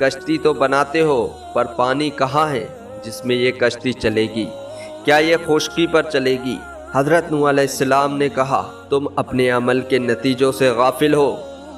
کشتی تو بناتے ہو پر پانی کہاں ہے جس میں یہ کشتی چلے گی؟ کیا یہ خشکی پر چلے گی؟ حضرت نوح علیہ السلام نے کہا تم اپنے عمل کے نتیجوں سے غافل ہو،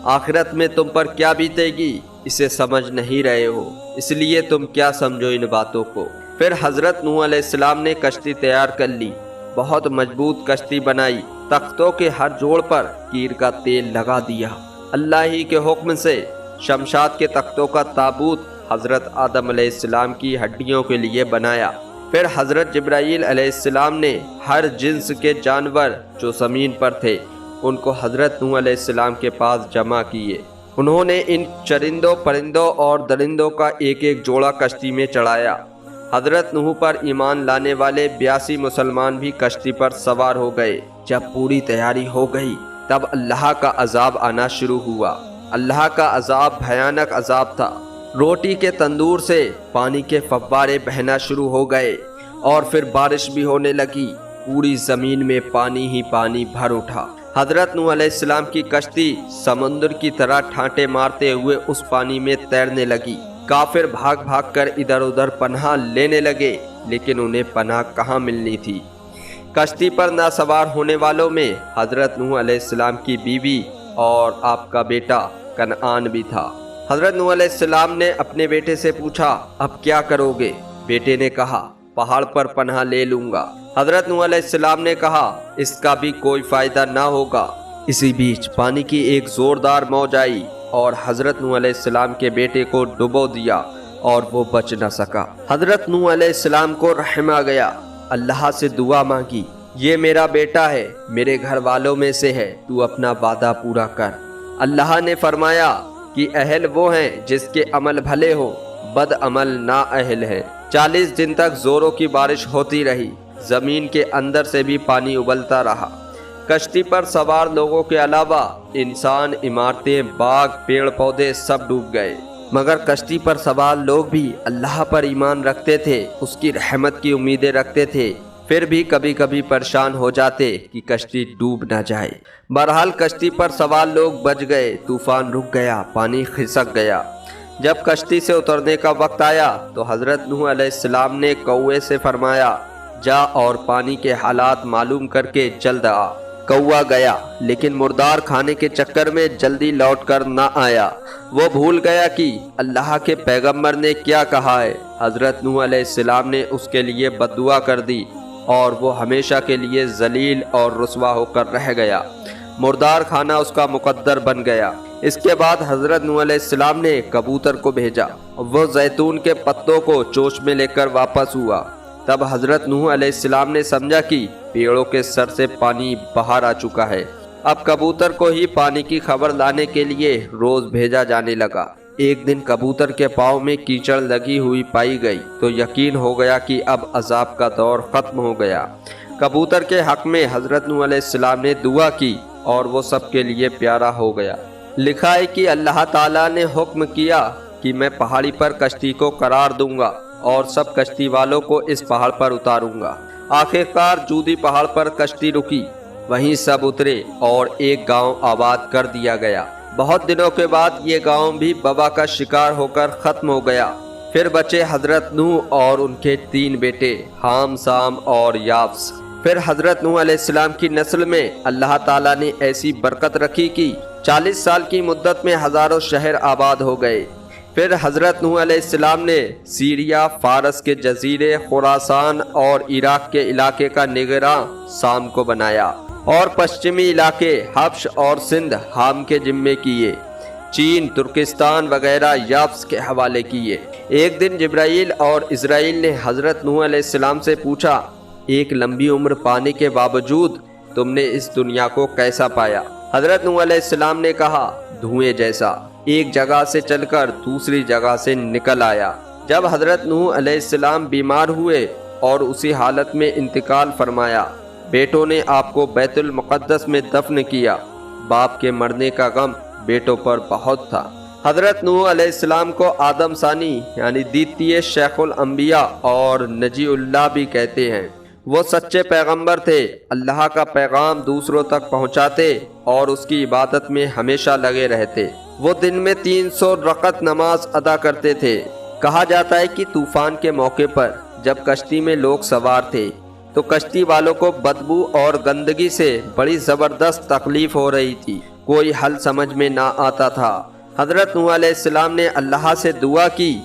آخرت میں تم پر کیا بیتے گی اسے سمجھ نہیں رہے ہو، اس لیے تم کیا سمجھو ان باتوں کو۔ پھر حضرت نوح علیہ السلام نے کشتی تیار کر لی، بہت مضبوط کشتی بنائی، تختوں کے ہر جوڑ پر قیر کا تیل لگا دیا، اللہ ہی کے حکم سے شمشاد کے تختوں کا تابوت حضرت آدم علیہ السلام کی ہڈیوں کے لیے بنایا۔ پھر حضرت جبرائیل علیہ السلام نے ہر جنس کے جانور جو زمین پر تھے ان کو حضرت نوح علیہ السلام کے پاس جمع کیے۔ انہوں نے ان چرندوں پرندوں اور درندوں کا ایک ایک جوڑا کشتی میں چڑھایا۔ حضرت نوح پر ایمان لانے والے 82 مسلمان بھی کشتی پر سوار ہو گئے۔ جب پوری تیاری ہو گئی تب اللہ کا عذاب آنا شروع ہوا۔ اللہ کا عذاب بھیانک عذاب تھا۔ روٹی کے تندور سے پانی کے فوارے بہنا شروع ہو گئے اور پھر بارش بھی ہونے لگی، پوری زمین میں پانی ہی پانی بھر اٹھا۔ حضرت نوح علیہ السلام کی کشتی سمندر کی طرح ٹھانٹے مارتے ہوئے اس پانی میں تیرنے لگی۔ کافر بھاگ بھاگ کر ادھر ادھر پناہ لینے لگے لیکن انہیں پناہ کہاں ملنی تھی۔ کشتی پر نہ سوار ہونے والوں میں حضرت نوح علیہ السلام کی بیوی اور آپ کا بیٹا کنعان بھی تھا۔ حضرت نوح علیہ السلام نے اپنے بیٹے سے پوچھا اب کیا کرو گے؟ بیٹے نے کہا پہاڑ پر پناہ لے لوں گا۔ حضرت نوح علیہ السلام نے کہا اس کا بھی کوئی فائدہ نہ ہوگا۔ اسی بیچ پانی کی ایک زوردار موج آئی اور حضرت نوح علیہ السلام کے بیٹے کو ڈبو دیا اور وہ بچ نہ سکا۔ حضرت نوح علیہ السلام کو رحم آ گیا، اللہ سے دعا مانگی، یہ میرا بیٹا ہے، میرے گھر والوں میں سے ہے، تو اپنا وعدہ پورا کر۔ اللہ نے فرمایا کہ اہل وہ ہیں جس کے عمل بھلے ہو، بد عمل نا اہل ہیں۔ 40 دن تک زوروں کی بارش ہوتی رہی، زمین کے اندر سے بھی پانی ابلتا رہا۔ کشتی پر سوار لوگوں کے علاوہ انسان، عمارتیں، باغ، پیڑ پودے سب ڈوب گئے، مگر کشتی پر سوار لوگ بھی اللہ پر ایمان رکھتے تھے، اس کی رحمت کی امیدیں رکھتے تھے، پھر بھی کبھی کبھی پریشان ہو جاتے کہ کشتی ڈوب نہ جائے۔ بہرحال کشتی پر سوار لوگ بچ گئے، طوفان رک گیا، پانی کھسک گیا۔ جب کشتی سے اترنے کا وقت آیا تو حضرت نوح علیہ السلام نے کوے سے فرمایا جا اور پانی کے حالات معلوم کر کے جلد آ۔ کوا گیا لیکن مردار کھانے کے چکر میں جلدی لوٹ کر نہ آیا۔ وہ بھول گیا کہ اللہ کے پیغمبر نے کیا کہا ہے۔ حضرت نوح علیہ السلام نے اس کے لیے بد دعا کر دی اور وہ ہمیشہ کے لیے ذلیل اور رسوا ہو کر رہ گیا۔ مردار کھانا اس کا مقدر بن گیا۔ اس کے بعد حضرت نوح علیہ السلام نے کبوتر کو بھیجا، وہ زیتون کے پتوں کو چوچ میں لے کر واپس ہوا۔ تب حضرت نوح علیہ السلام نے سمجھا کہ پیڑوں کے سر سے پانی باہر آ چکا ہے، اب کبوتر کو ہی پانی کی خبر لانے کے لیے روز بھیجا جانے لگا۔ ایک دن کبوتر کے پاؤں میں کیچڑ لگی ہوئی پائی گئی تو یقین ہو گیا کہ اب عذاب کا دور ختم ہو گیا۔ کبوتر کے حق میں حضرت نوح علیہ السلام نے دعا کی اور وہ سب کے لیے پیارا ہو گیا۔ لکھا ہے کہ اللہ تعالیٰ نے حکم کیا کہ میں پہاڑی پر کشتی کو قرار دوں گا اور سب کشتی والوں کو اس پہاڑ پر اتاروں گا۔ آخرکار جودی پہاڑ پر کشتی رکی، وہیں سب اترے اور ایک گاؤں آباد کر دیا گیا۔ بہت دنوں کے بعد یہ گاؤں بھی وبا کا شکار ہو کر ختم ہو گیا۔ پھر بچے حضرت نوح اور ان کے 3 بیٹے حام، سام اور یافس۔ پھر حضرت نوح علیہ السلام کی نسل میں اللہ تعالیٰ نے ایسی برکت رکھی کہ 40 سال کی مدت میں ہزاروں شہر آباد ہو گئے۔ پھر حضرت نوح علیہ السلام نے سیریا، فارس کے جزیرے، خراسان اور عراق کے علاقے کا نگراں سام کو بنایا اور پشچمی علاقے حبش اور سندھ حام کے ذمے کیے، چین، ترکستان وغیرہ یافس کے حوالے کیے۔ ایک دن جبرائیل اور اسرائیل نے حضرت نوح علیہ السلام سے پوچھا ایک لمبی عمر پانے کے باوجود تم نے اس دنیا کو کیسا پایا؟ حضرت نوح علیہ السلام نے کہا دھوئیں جیسا، ایک جگہ سے چل کر دوسری جگہ سے نکل آیا۔ جب حضرت نوح علیہ السلام بیمار ہوئے اور اسی حالت میں انتقال فرمایا، بیٹوں نے آپ کو بیت المقدس میں دفن کیا۔ باپ کے مرنے کا غم بیٹوں پر بہت تھا۔ حضرت نوح علیہ السلام کو آدم ثانی یعنی دیتیہ شیخ الانبیاء اور نجی اللہ بھی کہتے ہیں۔ وہ سچے پیغمبر تھے، اللہ کا پیغام دوسروں تک پہنچاتے اور اس کی عبادت میں ہمیشہ لگے رہتے۔ وہ دن میں 300 رکعت نماز ادا کرتے تھے۔ کہا جاتا ہے کہ طوفان کے موقع پر جب کشتی میں لوگ سوار تھے تو کشتی والوں کو بدبو اور گندگی سے بڑی زبردست تکلیف ہو رہی تھی، کوئی حل سمجھ میں نہ آتا تھا۔ حضرت نوح علیہ السلام نے اللہ سے دعا کی،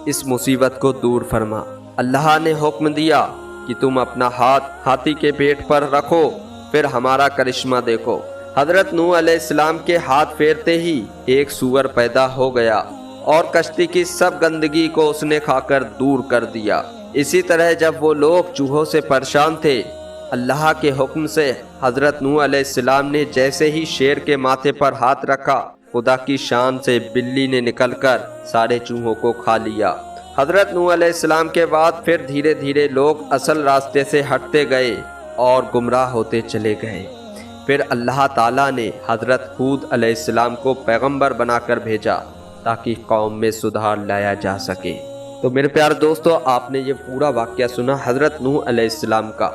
اس مصیبت کو دور فرما۔ اللہ نے حکم دیا کہ تم اپنا ہاتھ ہاتھی کے پیٹ پر رکھو، پھر ہمارا کرشمہ دیکھو۔ حضرت نوح علیہ السلام کے ہاتھ پھیرتے ہی ایک سور پیدا ہو گیا اور کشتی کی سب گندگی کو اس نے کھا کر دور کر دیا۔ اسی طرح جب وہ لوگ چوہوں سے پریشان تھے، اللہ کے حکم سے حضرت نوح علیہ السلام نے جیسے ہی شیر کے ماتھے پر ہاتھ رکھا، خدا کی شان سے بلی نے نکل کر سارے چوہوں کو کھا لیا۔ حضرت نوح علیہ السلام کے بعد پھر دھیرے دھیرے لوگ اصل راستے سے ہٹتے گئے اور گمراہ ہوتے چلے گئے۔ پھر اللہ تعالیٰ نے حضرت ہود علیہ السلام کو پیغمبر بنا کر بھیجا تاکہ قوم میں سدھار لایا جا سکے۔ تو میرے پیارے دوستو، آپ نے یہ پورا واقعہ سنا حضرت نوح علیہ السلام کا،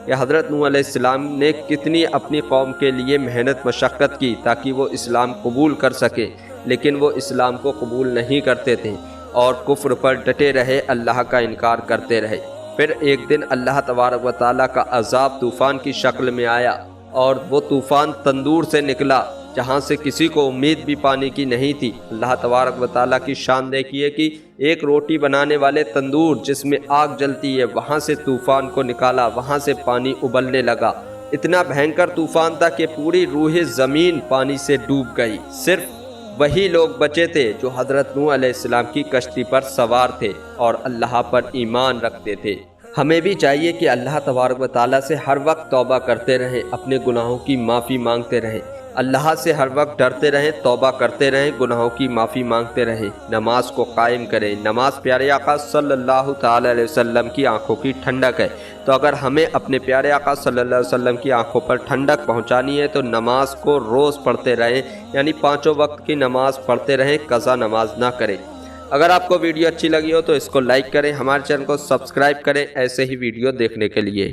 کہ حضرت نوح علیہ السلام نے کتنی اپنی قوم کے لیے محنت مشقت کی تاکہ وہ اسلام قبول کر سکے، لیکن وہ اسلام کو قبول نہیں کرتے تھے اور کفر پر ڈٹے رہے، اللہ کا انکار کرتے رہے۔ پھر ایک دن اللہ تبارک و تعالیٰ کا عذاب طوفان کی شکل میں آیا، اور وہ طوفان تندور سے نکلا جہاں سے کسی کو امید بھی پانی کی نہیں تھی۔ اللہ تبارک و تعالیٰ کی شان دیکھیے کہ ایک روٹی بنانے والے تندور جس میں آگ جلتی ہے، وہاں سے طوفان کو نکالا، وہاں سے پانی ابلنے لگا۔ اتنا بھینکر طوفان تھا کہ پوری روح زمین پانی سے ڈوب گئی۔ صرف وہی لوگ بچے تھے جو حضرت نوح علیہ السلام کی کشتی پر سوار تھے اور اللہ پر ایمان رکھتے تھے۔ ہمیں بھی چاہیے کہ اللہ تبارک و تعالیٰ سے ہر وقت توبہ کرتے رہیں، اپنے گناہوں کی معافی مانگتے رہیں، اللہ سے ہر وقت ڈرتے رہیں، توبہ کرتے رہیں، گناہوں کی معافی مانگتے رہیں، نماز کو قائم کریں۔ نماز پیارے آقا صلی اللہ تعالیٰ علیہ وسلم کی آنکھوں کی ٹھنڈک ہے، تو اگر ہمیں اپنے پیارے آقا صلی اللہ علیہ وسلم کی آنکھوں پر ٹھنڈک پہنچانی ہے تو نماز کو روز پڑھتے رہیں، یعنی 5 وقت کی نماز پڑھتے رہیں، قضا نماز نہ کریں۔ اگر آپ کو ویڈیو اچھی لگی ہو تو اس کو لائک کریں، ہمارے چینل کو سبسکرائب کریں ایسے ہی ویڈیو دیکھنے کے لیے۔